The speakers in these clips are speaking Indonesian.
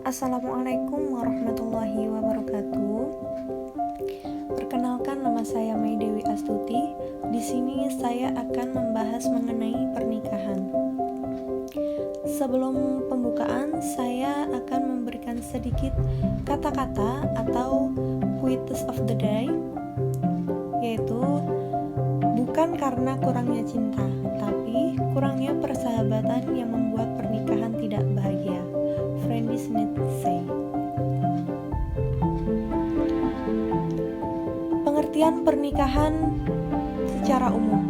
Assalamualaikum warahmatullahi wabarakatuh. Perkenalkan, nama saya Mei Dewi Astuti. Di sini saya akan membahas mengenai pernikahan. Sebelum pembukaan, saya akan memberikan sedikit kata-kata atau quotes of the day, yaitu bukan karena kurangnya cinta, tapi kurangnya persahabatan yang membuat pernikahan tidak bahagia. Friends need to say. Pengertian pernikahan secara umum.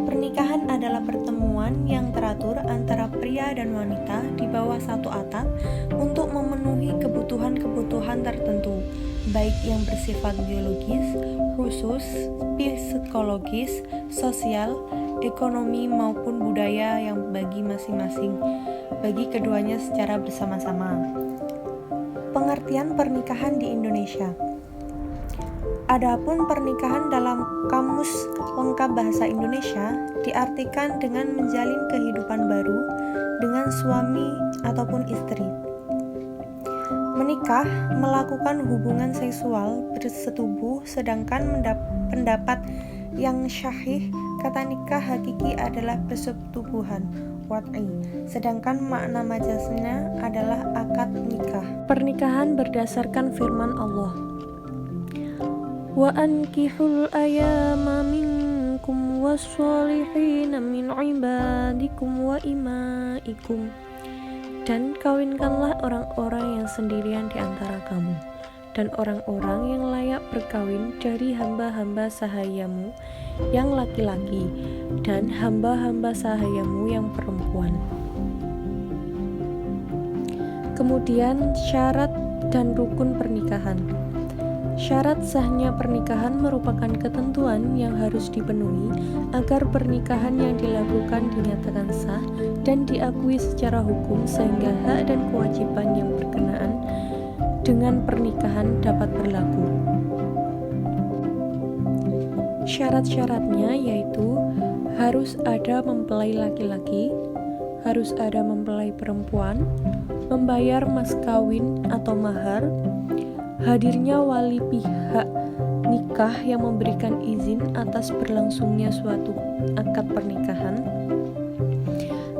Pernikahan adalah pertemuan yang teratur antara pria dan wanita di bawah satu atap untuk memenuhi kebutuhan-kebutuhan tertentu, baik yang bersifat biologis, khusus, psikologis, sosial, ekonomi maupun budaya yang bagi masing-masing, bagi keduanya secara bersama-sama. Pengertian pernikahan di Indonesia. Adapun pernikahan dalam Kamus Lengkap Bahasa Indonesia diartikan dengan menjalin kehidupan baru dengan suami ataupun istri. Menikah melakukan hubungan seksual bersetubuh, sedangkan pendapat yang syahih kata nikah hakiki adalah persetubuhan wad'i, sedangkan makna majaznya adalah akad nikah. Pernikahan berdasarkan firman Allah, wa ankihul ayama minkum wassolihina min ibadikum wa imaikum, dan kawinkanlah orang-orang yang sendirian di antara kamu dan orang-orang yang layak berkawin dari hamba-hamba sahayamu yang laki-laki dan hamba-hamba sahayamu yang perempuan. Kemudian syarat dan rukun pernikahan. Syarat sahnya pernikahan merupakan ketentuan yang harus dipenuhi agar pernikahan yang dilakukan dinyatakan sah dan diakui secara hukum, sehingga hak dan kewajiban yang berkenaan dengan pernikahan dapat berlaku. Syarat-syaratnya yaitu harus ada mempelai laki-laki, harus ada mempelai perempuan, membayar mas kawin atau mahar, hadirnya wali pihak nikah yang memberikan izin atas berlangsungnya suatu akad pernikahan,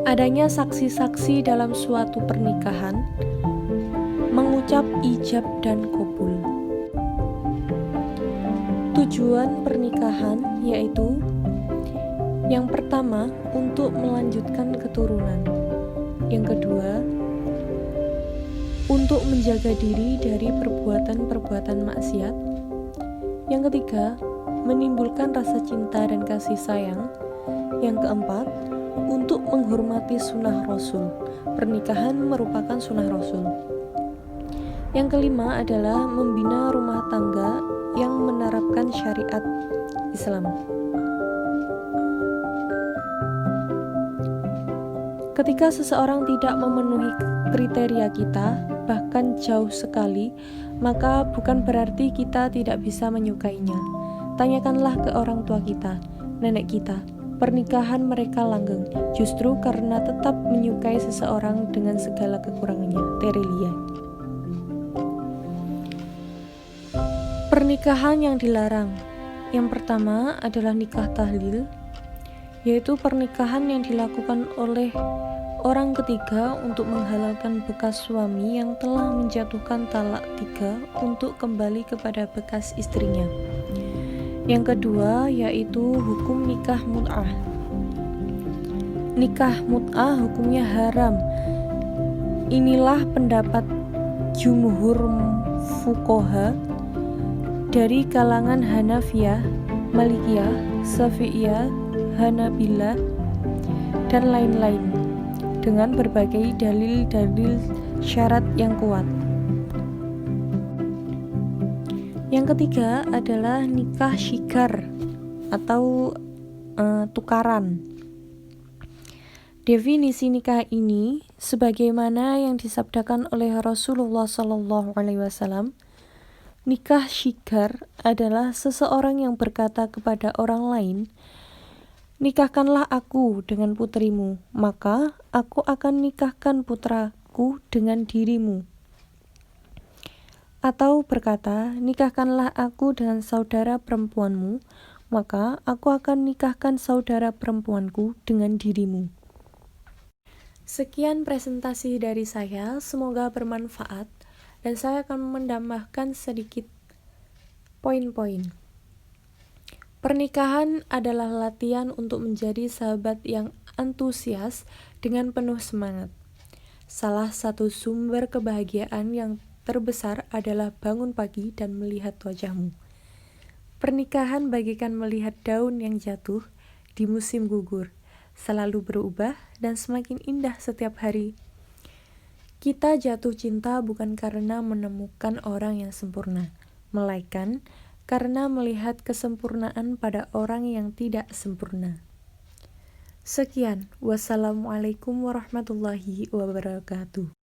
adanya saksi-saksi dalam suatu pernikahan, mengucap ijab dan qabul. Tujuan pernikahan yaitu yang pertama, untuk melanjutkan keturunan. Yang kedua, untuk menjaga diri dari perbuatan-perbuatan maksiat. Yang ketiga, menimbulkan rasa cinta dan kasih sayang. Yang keempat, untuk menghormati sunnah Rasul. Pernikahan merupakan sunnah Rasul. Yang kelima adalah membina rumah tangga yang menerapkan syariat Islam. Ketika seseorang tidak memenuhi kriteria kita, bahkan jauh sekali, maka bukan berarti kita tidak bisa menyukainya. Tanyakanlah ke orang tua kita, nenek kita, pernikahan mereka langgeng, justru karena tetap menyukai seseorang dengan segala kekurangannya. Terelia. Pernikahan yang dilarang. Yang pertama adalah nikah tahlil, yaitu pernikahan yang dilakukan oleh orang ketiga untuk menghalalkan bekas suami yang telah menjatuhkan talak 3 untuk kembali kepada bekas istrinya. Yang kedua yaitu hukum nikah mut'ah. Nikah mut'ah hukumnya haram. Inilah pendapat jumhur fuqaha dari kalangan Hanafiyah, Malikiyah, Syafi'iyah, Hanabilah, dan lain-lain, dengan berbagai dalil-dalil syarat yang kuat. Yang ketiga adalah nikah syigar atau tukaran. Definisi nikah ini sebagaimana yang disabdakan oleh Rasulullah SAW, nikah syigar adalah seseorang yang berkata kepada orang lain, nikahkanlah aku dengan putrimu, maka aku akan nikahkan putraku dengan dirimu. Atau berkata, nikahkanlah aku dengan saudara perempuanmu, maka aku akan nikahkan saudara perempuanku dengan dirimu. Sekian presentasi dari saya, semoga bermanfaat, dan saya akan menambahkan sedikit poin-poin. Pernikahan adalah latihan untuk menjadi sahabat yang antusias dengan penuh semangat. Salah satu sumber kebahagiaan yang terbesar adalah bangun pagi dan melihat wajahmu. Pernikahan bagaikan melihat daun yang jatuh di musim gugur, selalu berubah dan semakin indah setiap hari. Kita jatuh cinta bukan karena menemukan orang yang sempurna, melainkan karena melihat kesempurnaan pada orang yang tidak sempurna. Sekian, wassalamualaikum warahmatullahi wabarakatuh.